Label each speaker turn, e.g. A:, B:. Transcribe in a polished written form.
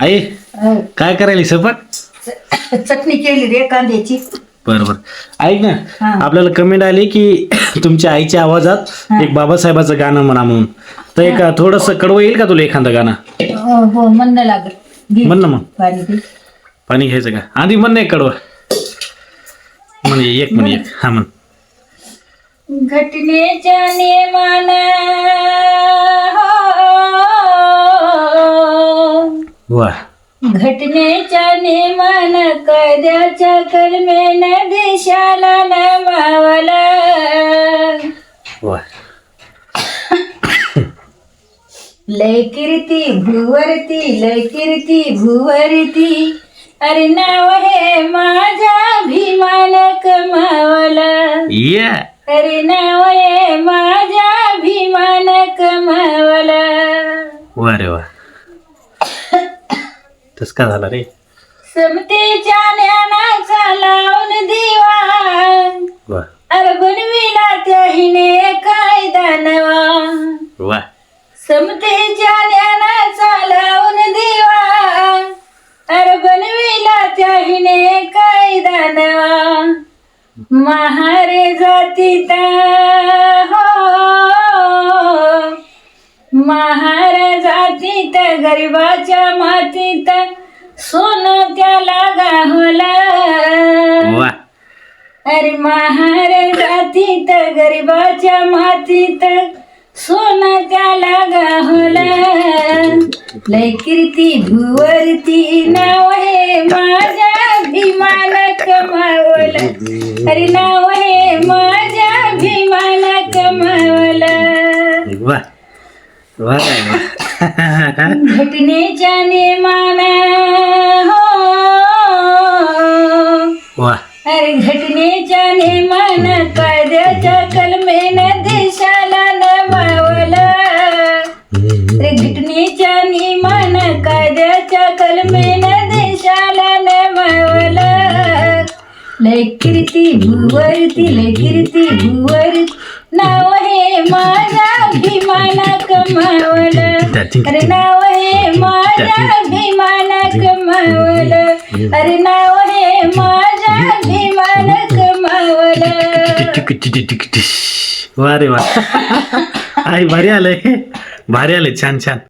A: आई
B: हो.
A: काय करायली सपक?
B: चटणी केली रे कांद्याची.
A: बरोबर. ऐक ना,
B: हा.
A: आपल्याला कमेंट आली की तुमच्या आईच्या आवाजात एक बाबासाहेबाचं गाणं म्हणा म्हणून. तर एक थोडस कडवं येईल का तुला एखादं गाणं?
B: हो हो म्हणणं लागल. घे.
A: म्हण ना मग.
B: पाणी दे.
A: पाणी घ्यायचं का? आधी म्हण नाही कडवं. म्हणजे एक म्हण एक. हा म्हण.
B: घटनेच्या नेमान
A: वा.
B: घटनेच्या नेमान कायद्याच्या कलमेन देशाला नमावला.
A: वा.
B: लय कीर्ती भूवरती, लय कीर्ती भूवरती, अरे नाव हे माझ्या अभिमान कमावला.
A: या.
B: अरे नाव हे माझ्या अभिमान कमावला.
A: वा रे वा. तस का झाला रे?
B: समतेच्या ज्ञानाचा लावून दिवा,
A: वा
B: अरे बनविला त्याहीने कायदा नवा.
A: वा.
B: समतेच्या ज्ञानाचा लावून दिवा, अरे बनविला त्याहीने कायदा नवा. महारे जातीत हो, महार जातीत गरिबाच्या मातीत सोनं त्याला गावला.
A: वा.
B: अरे महार जातीत गरिबाच्या मातीत सोनं त्याला गावला. लय कीर्ती भूवरती, नाव हे माझ्या अभिमान कमावला. अरे नाव हे माझ्या अभिमान कमावला.
A: वा वा वा.
B: घटनेच्या नेमान हो,
A: वा.
B: अरे घटनेच्या नेमान कायद्याच्या कलमेन देशाला नमावला. अरे घटनेच्या नेमान कायद्याच्या कलमेन देशाला नमावला. लय कीर्ती भूवरती, लय कीर्ती भूवरती, नाव हे माझ्या अभिमान कमावलं. अरे नाव हे माझ्या अभिमान कमावलं. अरे नाव हे माझ्या अभिमान कमावलं.
A: वा रे वा. आई भारी आलंय, भारी आलंय. छान छान.